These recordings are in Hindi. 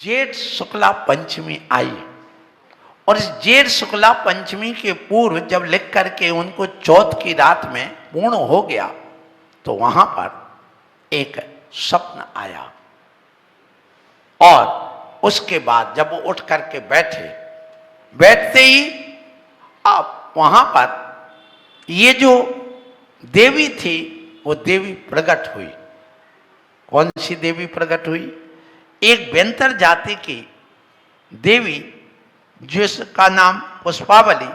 जेठ शुक्ला पंचमी आई और इस जेठ शुक्ला पंचमी के पूर्व जब लिख करके उनको चौथ की रात में पूर्ण हो गया तो वहां पर एक स्वप्न आया और उसके बाद जब वो उठ करके बैठते ही अब वहां पर ये जो देवी थी वो देवी प्रकट हुई। कौन सी देवी प्रकट हुई? एक व्यंतर जाति की देवी जिसका नाम पुष्पावली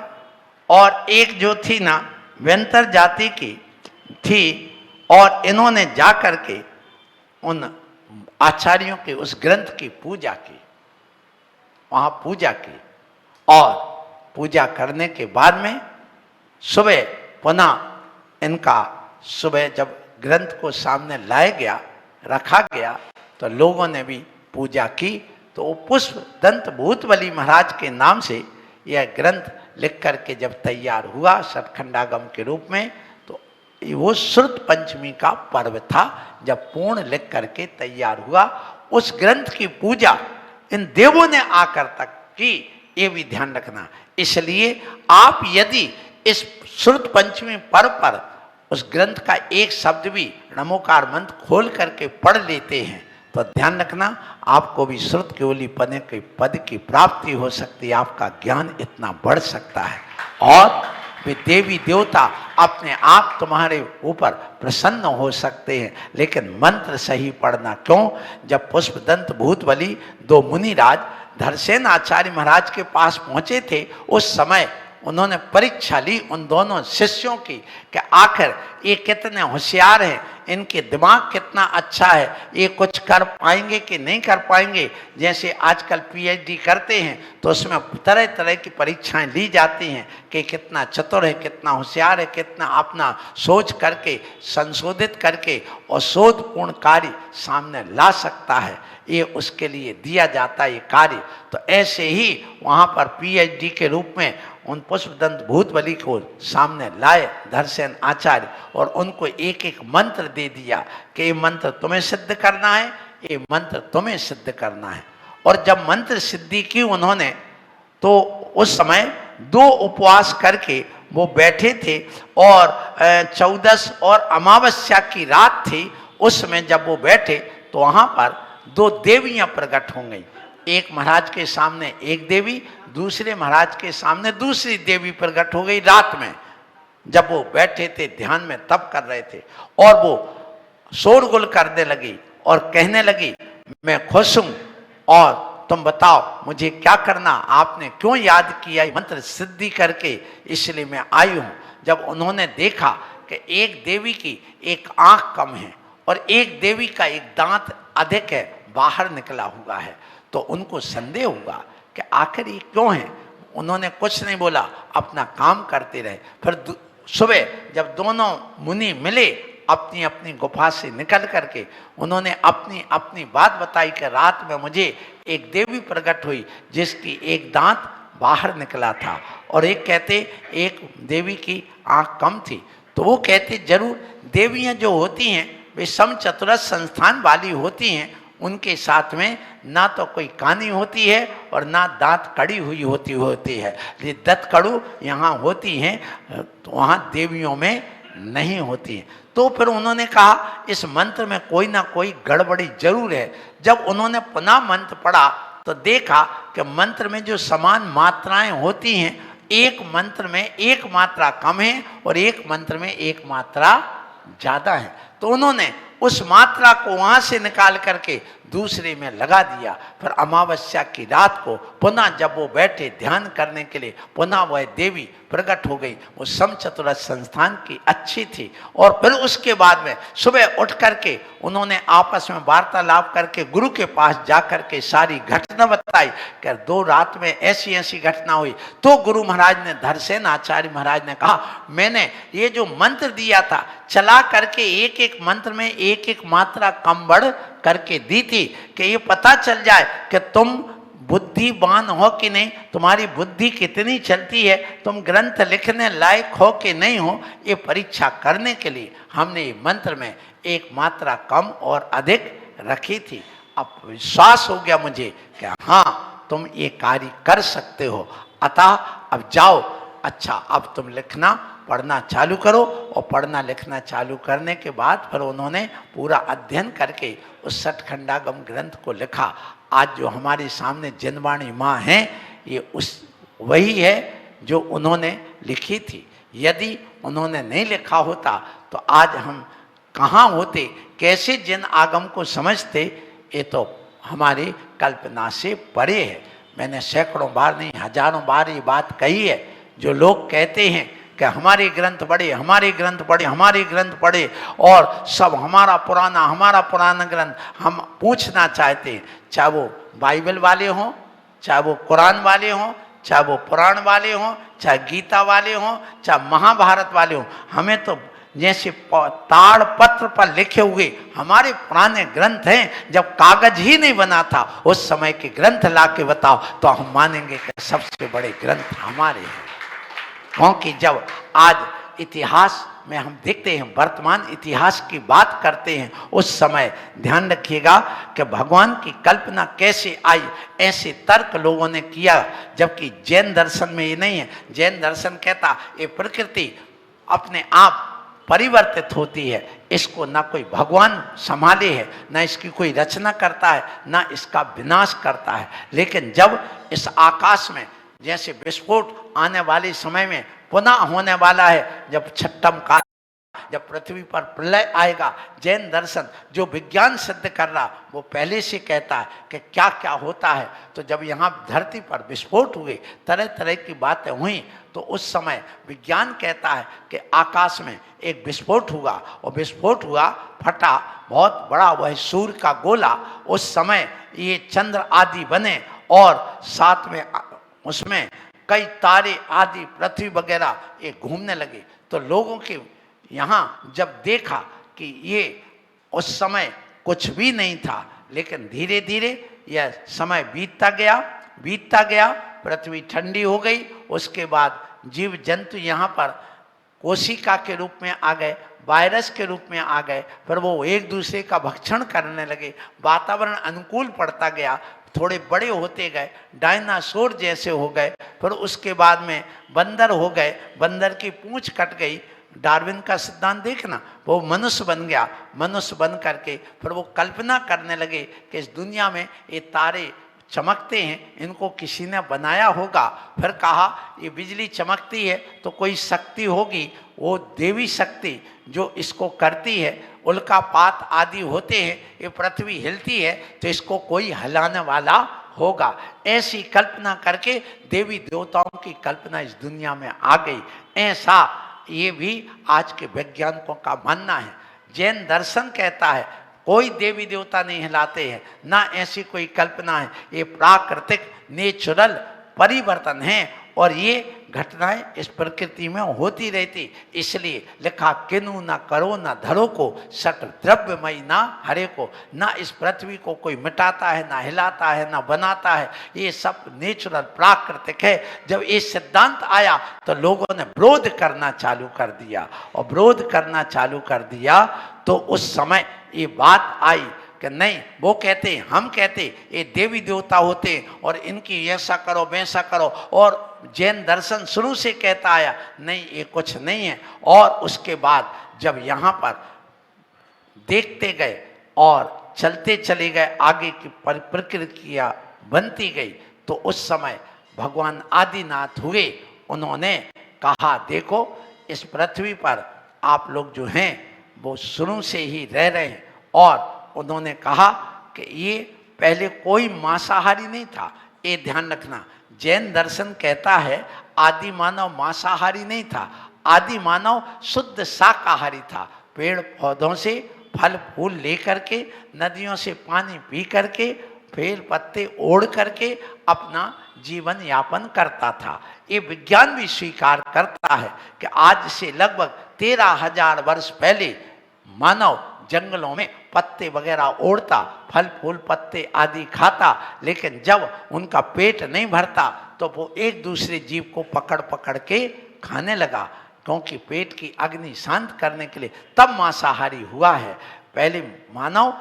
और एक जो थी ना व्यंतर जाति की थी और इन्होंने जा करके उन आचार्यों के उस ग्रंथ की पूजा की, वहां पूजा की और पूजा करने के बाद में सुबह पुनः इनका सुबह जब ग्रंथ को सामने लाया गया रखा गया तो लोगों ने भी पूजा की। तो वो पुष्प दंत भूतबली महाराज के नाम से यह ग्रंथ लिख करके जब तैयार हुआ सतखंडागम के रूप में तो वो श्रुत पंचमी का पर्व था जब पूर्ण लिख करके तैयार हुआ। उस ग्रंथ की पूजा इन देवों ने आकर तक की, ये भी ध्यान रखना। इसलिए आप यदि इस श्रुत पंचमी पर्व पर उस ग्रंथ का एक शब्द भी नमोकार मंत्र खोल करके पढ़ लेते हैं तो ध्यान रखना आपको भी श्रुत केवली पने के पद की प्राप्ति हो सकती है, आपका ज्ञान इतना बढ़ सकता है और वे देवी देवता अपने आप तुम्हारे ऊपर प्रसन्न हो सकते हैं। लेकिन मंत्र सही पढ़ना। क्यों? जब पुष्पदंत भूतबली दो मुनिराज धरसेन आचार्य महाराज के पास पहुंचे थे उस समय उन्होंने परीक्षा ली उन दोनों शिष्यों की कि आखिर ये कितने होशियार हैं, इनके दिमाग कितना अच्छा है, ये कुछ कर पाएंगे कि नहीं कर पाएंगे। जैसे आजकल पीएचडी करते हैं तो उसमें तरह तरह की परीक्षाएं ली जाती हैं कि कितना चतुर है, कितना होशियार है, कितना अपना सोच करके संशोधित करके और शोधपूर्ण कार्य सामने ला सकता है, ये उसके लिए दिया जाता है ये कार्य। तो ऐसे ही वहाँ पर पीएचडी के रूप में उन पुष्पदंत भूतबली को सामने लाए धरसेन आचार्य और उनको एक एक मंत्र दे दिया कि ये मंत्र तुम्हें सिद्ध करना है, ये मंत्र तुम्हें सिद्ध करना है। और जब मंत्र सिद्धि की उन्होंने तो उस समय 2 उपवास करके वो बैठे थे और 14 और अमावस्या की रात थी। उस समय जब वो बैठे तो वहाँ पर 2 देवियाँ प्रकट हो गई। एक महाराज के सामने एक देवी, दूसरे महाराज के सामने दूसरी देवी प्रकट हो गई रात में जब वो बैठे थे ध्यान में तप कर रहे थे। और वो शोरगुल करने लगी और कहने लगी मैं खुश हूं और तुम बताओ मुझे क्या करना, आपने क्यों याद किया मंत्र सिद्धि करके, इसलिए मैं आई हूं। जब उन्होंने देखा कि एक देवी की एक आंख कम है और एक देवी का एक दांत अधिक है, बाहर निकला हुआ है, तो उनको संदेह हुआ कि आखिर ये क्यों है। उन्होंने कुछ नहीं बोला, अपना काम करते रहे। फिर सुबह जब दोनों मुनि मिले अपनी अपनी गुफा से निकल करके उन्होंने अपनी अपनी बात बताई कि रात में मुझे एक देवी प्रकट हुई जिसकी एक दांत बाहर निकला था और एक कहते एक देवी की आंख कम थी। तो वो कहते जरूर देवियाँ जो होती हैं वे समचतुरस्र संस्थान वाली होती हैं, उनके साथ में ना तो कोई कानी होती है और ना दांत कड़ी हुई होती है। ये दंत कड़ू यहाँ होती हैं तो वहाँ देवियों में नहीं होती हैं। तो फिर उन्होंने कहा इस मंत्र में कोई ना कोई गड़बड़ी जरूर है। जब उन्होंने पुनः मंत्र पढ़ा तो देखा कि मंत्र में जो समान मात्राएं होती हैं, एक मंत्र में एक मात्रा कम है और एक मंत्र में एक मात्रा ज़्यादा है। तो उन्होंने उस मात्रा को वहाँ से निकाल करके दूसरे में लगा दिया। फिर अमावस्या की रात को पुनः जब वो बैठे ध्यान करने के लिए पुनः वह देवी प्रकट हो गई। वो समचतुरस्र संस्थान की अच्छी थी। और फिर उसके बाद में सुबह उठ करके उन्होंने आपस में वार्तालाप करके गुरु के पास जा करके सारी घटना बताई कि 2 रात में ऐसी ऐसी घटना हुई। तो गुरु महाराज ने धरसेन आचार्य महाराज ने कहा मैंने ये जो मंत्र दिया था चला करके एक एक मंत्र में एक एक मात्रा कम बढ़ करके दी थी कि ये पता चल जाए कि तुम बुद्धिमान हो कि नहीं, तुम्हारी बुद्धि कितनी चलती है, तुम ग्रंथ लिखने लायक हो कि नहीं हो। ये परीक्षा करने के लिए हमने ये मंत्र में एक मात्रा कम और अधिक रखी थी। अब विश्वास हो गया मुझे कि हाँ तुम ये कार्य कर सकते हो, अतः अब जाओ, अच्छा अब तुम लिखना पढ़ना चालू करो। और पढ़ना लिखना चालू करने के बाद फिर उन्होंने पूरा अध्ययन करके उस सठखंडागम ग्रंथ को लिखा। आज जो हमारे सामने जिनवाणी माँ हैं, ये उस वही है जो उन्होंने लिखी थी। यदि उन्होंने नहीं लिखा होता तो आज हम कहाँ होते, कैसे जिन आगम को समझते, ये तो हमारी कल्पना से परे है। मैंने सैकड़ों बार नहीं हजारों बार ये बात कही है। जो लोग कहते हैं कि हमारे ग्रंथ पढ़े, हमारे ग्रंथ पढ़े, हमारे ग्रंथ पढ़े और सब हमारा पुराना ग्रंथ हम पूछना चाहते हैं, चाहे वो बाइबल वाले हों, चाहे वो कुरान वाले हों, चाहे वो पुराण वाले हों, चाहे गीता वाले हों, चाहे महाभारत वाले हों, हमें तो जैसे ताड़ पत्र पर लिखे हुए हमारे पुराने ग्रंथ हैं। जब कागज ही नहीं बना था उस समय के ग्रंथ ला के बताओ तो हम मानेंगे कि सबसे बड़े ग्रंथ हमारे हैं। क्योंकि जब आज इतिहास में हम देखते हैं, वर्तमान इतिहास की बात करते हैं, उस समय ध्यान रखिएगा कि भगवान की कल्पना कैसे आई, ऐसे तर्क लोगों ने किया। जबकि जैन दर्शन में ये नहीं है। जैन दर्शन कहता ये प्रकृति अपने आप परिवर्तित होती है, इसको ना कोई भगवान संभाले है, ना इसकी कोई रचना करता है, ना इसका विनाश करता है। लेकिन जब इस आकाश में जैसे विस्फोट आने वाले समय में पुनः होने वाला है, जब छठम काल, जब पृथ्वी पर प्रलय आएगा, जैन दर्शन जो विज्ञान सिद्ध कर रहा वो पहले से कहता है कि क्या क्या होता है। तो जब यहाँ धरती पर विस्फोट हुए, तरह तरह की बातें हुई, तो उस समय विज्ञान कहता है कि आकाश में एक विस्फोट हुआ और विस्फोट हुआ, फटा बहुत बड़ा वह सूर्य का गोला। उस समय ये चंद्र आदि बने और साथ में उसमें कई तारे आदि पृथ्वी वगैरह ये घूमने लगे। तो लोगों के यहाँ जब देखा कि ये उस समय कुछ भी नहीं था, लेकिन धीरे धीरे यह समय बीतता गया, पृथ्वी ठंडी हो गई। उसके बाद जीव जंतु यहाँ पर कोशिका के रूप में आ गए, वायरस के रूप में आ गए, फिर वो एक दूसरे का भक्षण करने लगे, वातावरण अनुकूल पड़ता गया, थोड़े बड़े होते गए, डायनासोर जैसे हो गए, फिर उसके बाद में बंदर हो गए, बंदर की पूंछ कट गई। डार्विन का सिद्धांत देखना, वो मनुष्य बन गया, मनुष्य बन करके फिर वो कल्पना करने लगे कि इस दुनिया में ये तारे चमकते हैं, इनको किसी ने बनाया होगा। फिर कहा ये बिजली चमकती है तो कोई शक्ति होगी, वो देवी शक्ति जो इसको करती है, उल्कापात आदि होते हैं, ये पृथ्वी हिलती है तो इसको कोई हिलाने वाला होगा। ऐसी कल्पना करके देवी देवताओं की कल्पना इस दुनिया में आ गई। ऐसा ये भी आज के वैज्ञानिकों का मानना है। जैन दर्शन कहता है कोई देवी देवता नहीं हिलाते हैं, ना ऐसी कोई कल्पना है, ये प्राकृतिक नेचुरल परिवर्तन है और ये घटनाएं इस प्रकृति में होती रहती। इसलिए लिखा किनु ना करो ना धरो को, सकल द्रव्यमयी ना हरे को। ना इस पृथ्वी को कोई मिटाता है, ना हिलाता है, ना बनाता है, ये सब नेचुरल प्राकृतिक है। जब ये सिद्धांत आया तो लोगों ने विरोध करना चालू कर दिया, और विरोध करना चालू कर दिया तो उस समय ये बात आई कि नहीं, वो कहते हम कहते ये देवी देवता होते और इनकी ऐसा करो वैसा करो। और जैन दर्शन शुरू से कहता आया नहीं ये कुछ नहीं है। और उसके बाद जब यहाँ पर देखते गए और चलते चले गए, आगे की प्रक्रिया बनती गई, तो उस समय भगवान आदिनाथ हुए। उन्होंने कहा देखो इस पृथ्वी पर आप लोग जो हैं वो शुरू से ही रह रहे हैं। और उन्होंने कहा कि ये पहले कोई मांसाहारी नहीं था। ये ध्यान रखना, जैन दर्शन कहता है आदि मानव मांसाहारी नहीं था, आदि मानव शुद्ध शाकाहारी था। पेड़ पौधों से फल फूल लेकर के, नदियों से पानी पी करके, पेड़ पत्ते ओढ़ करके अपना जीवन यापन करता था। ये विज्ञान भी स्वीकार करता है कि आज से लगभग 13,000 वर्ष पहले मानव जंगलों में पत्ते वगैरह ओढ़ता, फल फूल पत्ते आदि खाता, लेकिन जब उनका पेट नहीं भरता तो वो एक दूसरे जीव को पकड़ पकड़ के खाने लगा, क्योंकि पेट की अग्नि शांत करने के लिए तब मांसाहारी हुआ है। पहले मानव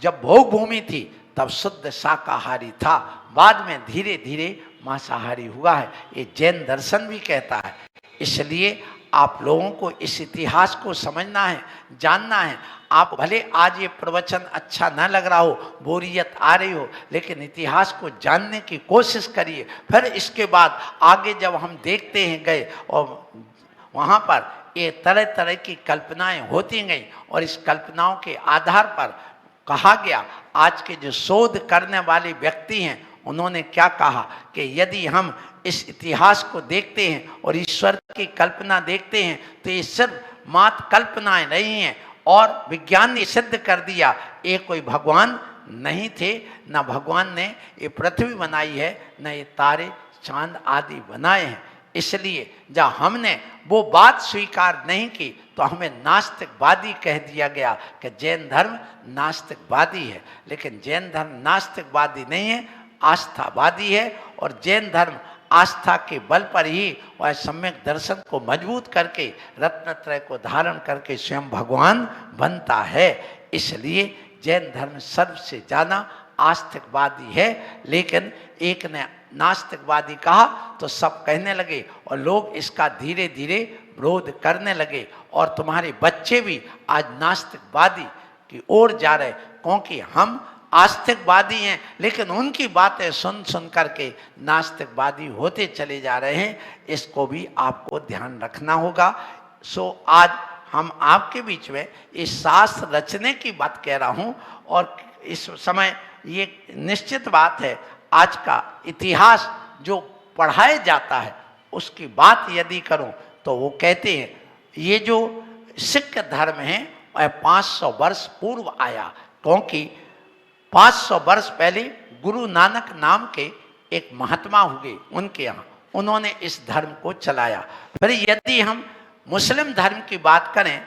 जब भोग भूमि थी तब शुद्ध शाकाहारी था, बाद में धीरे धीरे मांसाहारी हुआ है, ये जैन दर्शन भी कहता है। इसलिए आप लोगों को इस इतिहास को समझना है, जानना है। आप भले आज ये प्रवचन अच्छा न लग रहा हो, बोरियत आ रही हो, लेकिन इतिहास को जानने की कोशिश करिए। फिर इसके बाद आगे जब हम देखते हैं गए और वहाँ पर ये तरह तरह की कल्पनाएं होती गई और इस कल्पनाओं के आधार पर कहा गया, आज के जो शोध करने वाले व्यक्ति हैं उन्होंने क्या कहा कि यदि हम इस इतिहास को देखते हैं और ईश्वर की कल्पना देखते हैं तो ये सिर्फ मात्र कल्पनाएं नहीं हैं, और विज्ञान ने सिद्ध कर दिया ये कोई भगवान नहीं थे, न भगवान ने ये पृथ्वी बनाई है, न ये तारे चांद आदि बनाए हैं। इसलिए जब हमने वो बात स्वीकार नहीं की तो हमें नास्तिकवादी कह दिया गया कि जैन धर्म नास्तिकवादी है, लेकिन जैन धर्म नास्तिकवादी नहीं है, आस्थावादी है। और जैन धर्म आस्था के बल पर ही वह सम्यक दर्शन को मजबूत करके रत्नत्रय को धारण करके स्वयं भगवान बनता है। इसलिए जैन धर्म सबसे ज़्यादा आस्तिकवादी है। लेकिन एक ने नास्तिकवादी कहा तो सब कहने लगे और लोग इसका धीरे धीरे विरोध करने लगे, और तुम्हारे बच्चे भी आज नास्तिकवादी की ओर जा रहे, क्योंकि हम आस्तिकवादी हैं लेकिन उनकी बातें सुन सुन करके नास्तिकवादी होते चले जा रहे हैं। इसको भी आपको ध्यान रखना होगा। सो आज हम आपके बीच में इस शास्त्र रचने की बात कह रहा हूँ, और इस समय ये निश्चित बात है, आज का इतिहास जो पढ़ाया जाता है उसकी बात यदि करूँ तो वो कहते हैं ये जो सिख धर्म है वह 500 वर्ष पूर्व आया, क्योंकि 500 वर्ष पहले गुरु नानक नाम के एक महात्मा हुए, उनके यहाँ उन्होंने इस धर्म को चलाया। फिर यदि हम मुस्लिम धर्म की बात करें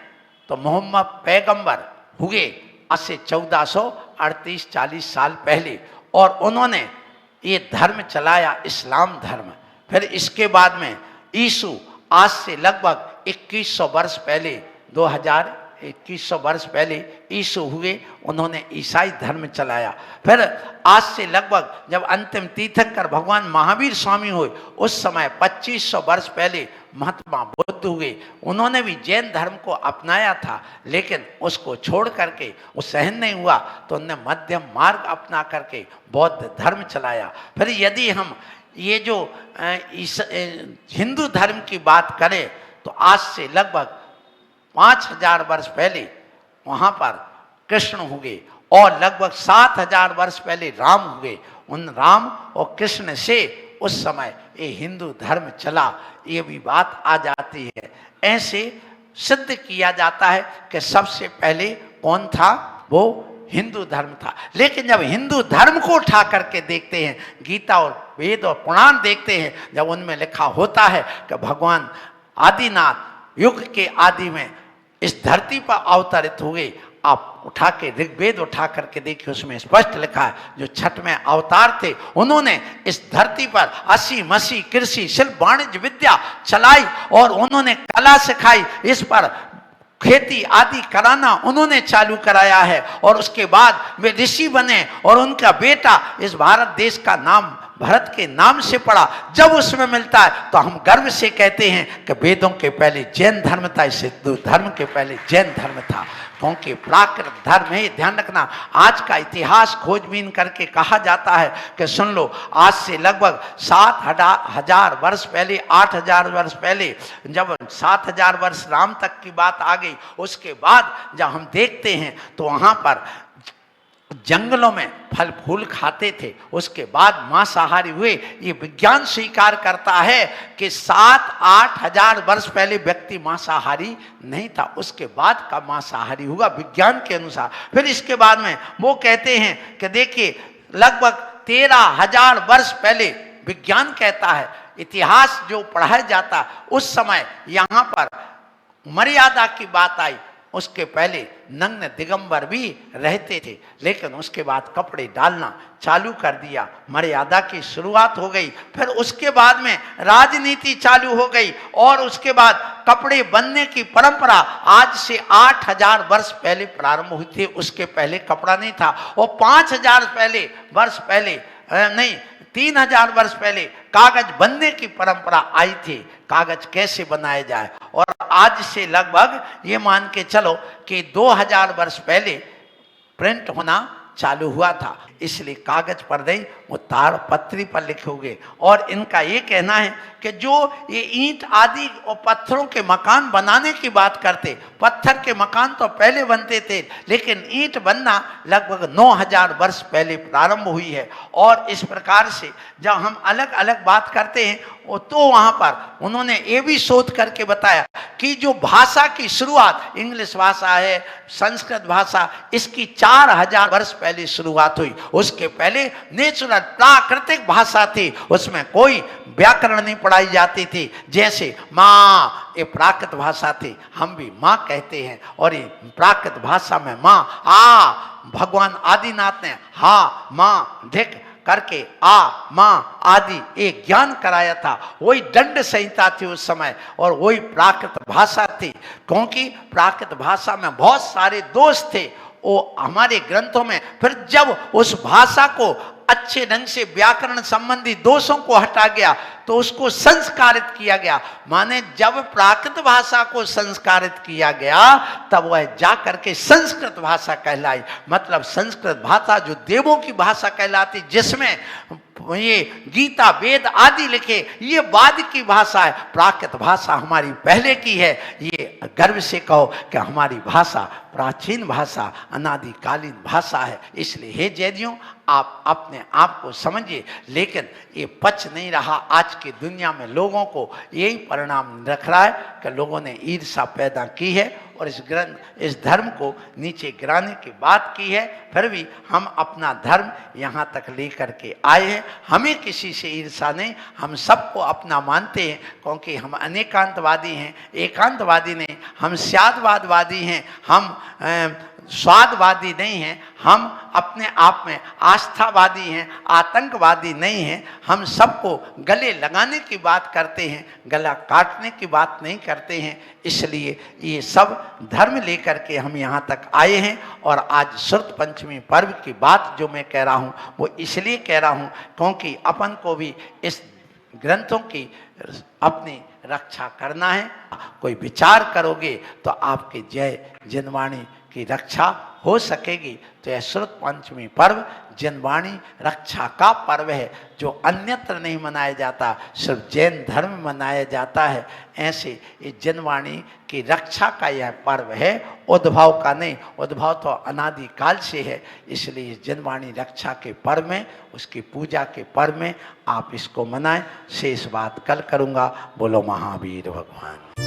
तो मोहम्मद पैगंबर हुए आज से 1438-40 साल पहले, और उन्होंने ये धर्म चलाया, इस्लाम धर्म। फिर इसके बाद में यीशु आज से लगभग 2100 वर्ष पहले, 2100 वर्ष पहले यीशु हुए, उन्होंने ईसाई धर्म चलाया। फिर आज से लगभग जब अंतिम तीर्थंकर भगवान महावीर स्वामी हुए उस समय 2500 वर्ष पहले महात्मा बुद्ध हुए, उन्होंने भी जैन धर्म को अपनाया था, लेकिन उसको छोड़ करके वो सहन नहीं हुआ तो उन्होंने मध्यम मार्ग अपना करके बौद्ध धर्म चलाया। फिर यदि हम ये जो हिंदू धर्म की बात करें तो आज से लगभग 5000 वर्ष पहले वहाँ पर कृष्ण हुए, और लगभग 7000 वर्ष पहले राम हुए। उन राम और कृष्ण से उस समय ये हिंदू धर्म चला, ये भी बात आ जाती है। ऐसे सिद्ध किया जाता है कि सबसे पहले कौन था, वो हिंदू धर्म था। लेकिन जब हिंदू धर्म को उठा करके देखते हैं, गीता और वेद और पुराण देखते हैं, जब उनमें लिखा होता है कि भगवान आदिनाथ युग के आदि में इस धरती पर अवतरित हुए, आप उठा के ऋग्वेद उठा करके देखिए, उसमें स्पष्ट लिखा है जो छठ में अवतार थे उन्होंने इस धरती पर असी मसी कृषि शिल्प वाणिज्य विद्या चलाई और उन्होंने कला सिखाई, इस पर खेती आदि कराना उन्होंने चालू कराया है, और उसके बाद वे ऋषि बने और उनका बेटा इस भारत देश का नाम भरत के नाम से पड़ा। जब उसमें मिलता है तो हम गर्व से कहते हैं कि वेदों के पहले जैन धर्म था, इस हिंदू धर्म के पहले जैन धर्म था, क्योंकि प्राकृत धर्म है। ध्यान रखना, आज का इतिहास खोजबीन करके कहा जाता है कि सुन लो, आज से लगभग 7000 वर्ष पहले, 8000 वर्ष पहले, जब 7000 वर्ष राम तक की बात आ गई, उसके बाद जब हम देखते हैं तो वहाँ पर जंगलों में फल फूल खाते थे, उसके बाद मांसाहारी हुए। ये विज्ञान स्वीकार करता है कि 7-8 हजार वर्ष पहले व्यक्ति मांसाहारी नहीं था, उसके बाद का मांसाहारी हुआ विज्ञान के अनुसार। फिर इसके बाद में वो कहते हैं कि देखिए लगभग 13,000 वर्ष पहले विज्ञान कहता है, इतिहास जो पढ़ाया जाता उस समय यहाँ पर मर्यादा की बात आई उसके पहले नग्न दिगंबर भी रहते थे, लेकिन उसके बाद कपड़े डालना चालू कर दिया, मर्यादा की शुरुआत हो गई। फिर उसके बाद में राजनीति चालू हो गई और उसके बाद कपड़े बनने की परंपरा आज से 8000 वर्ष पहले प्रारंभ हुई थी। उसके पहले कपड़ा नहीं था। और 5000 वर्ष पहले नहीं 3000 वर्ष पहले कागज बनने की परंपरा आई थी, कागज कैसे बनाया जाए। और आज से लगभग ये मान के चलो कि 2000 वर्ष पहले प्रिंट होना चालू हुआ था, इसलिए कागज पर नहीं वो ताड़ पत्री पर लिखोगे। और इनका ये कहना है कि जो ये ईंट आदि और पत्थरों के मकान बनाने की बात करते, पत्थर के मकान तो पहले बनते थे, लेकिन ईंट बनना लगभग 9000 वर्ष पहले प्रारंभ हुई है। और इस प्रकार से जब हम अलग अलग बात करते हैं तो वहाँ पर उन्होंने ये भी शोध करके बताया कि जो भाषा की शुरुआत इंग्लिश भाषा है, संस्कृत भाषा, इसकी 4000 वर्ष पहले शुरुआत हुई। उसके पहले नेचुरल प्राकृतिक भाषा थी, उसमें कोई व्याकरण नहीं पढ़ाई जाती थी। जैसे माँ, ये प्राकृत भाषा थी, हम भी माँ कहते हैं। और ये प्राकृत भाषा में माँ भगवान आदिनाथ ने हा माँ धिक करके माँ आदि एक ज्ञान कराया था। वही दंड संहिता थी उस समय और वही प्राकृत भाषा थी, क्योंकि प्राकृत भाषा में बहुत सारे दोष थे वो हमारे ग्रंथों में। फिर जब उस भाषा को अच्छे ढंग से व्याकरण संबंधी दोषों को हटा गया तो उसको संस्कारित किया गया। माने जब प्राकृत भाषा को संस्कारित किया गया तब वह जा करके संस्कृत भाषा कहलाई। मतलब संस्कृत भाषा जो देवों की भाषा कहलाती, जिसमें ये गीता वेद आदि लिखे, ये बाद की भाषा है। प्राकृत भाषा हमारी पहले की है। ये गर्व से कहो कि हमारी भाषा प्राचीन भाषा, अनादिकालीन भाषा है। इसलिए हे जैनियों, आप अपने आप को समझिए। लेकिन ये पच नहीं रहा। आज की दुनिया में लोगों को यही परिणाम रख रहा है कि लोगों ने ईर्ष्या पैदा की है और इस धर्म को नीचे गिराने की बात की है। फिर भी हम अपना धर्म यहाँ तक लेकर के आए हैं। हमें किसी से ईर्ष्या नहीं, हम सबको अपना मानते हैं, क्योंकि हम अनेकांतवादी हैं, एकांतवादी नहीं। हम स्यादवादवादी हैं, हम स्वादवादी नहीं हैं। हम अपने आप में आस्थावादी हैं, आतंकवादी नहीं हैं। हम सबको गले लगाने की बात करते हैं, गला काटने की बात नहीं करते हैं। इसलिए ये सब धर्म लेकर के हम यहाँ तक आए हैं। और आज श्रुत पंचमी पर्व की बात जो मैं कह रहा हूँ वो इसलिए कह रहा हूँ क्योंकि अपन को भी इस ग्रंथों की अपनी रक्षा करना है। कोई विचार करोगे तो आपके जय जिनवाणी की रक्षा हो सकेगी। तो यह श्रुत पंचमी पर्व जिनवाणी रक्षा का पर्व है, जो अन्यत्र नहीं मनाया जाता, सिर्फ जैन धर्म में मनाया जाता है। ऐसे ये जिनवाणी की रक्षा का यह पर्व है, उद्भव का नहीं। उद्भव तो अनादिकाल से है। इसलिए जिनवाणी रक्षा के पर्व में, उसकी पूजा के पर्व में आप इसको मनाएं। शेष बात कल करूँगा। बोलो महावीर भगवान।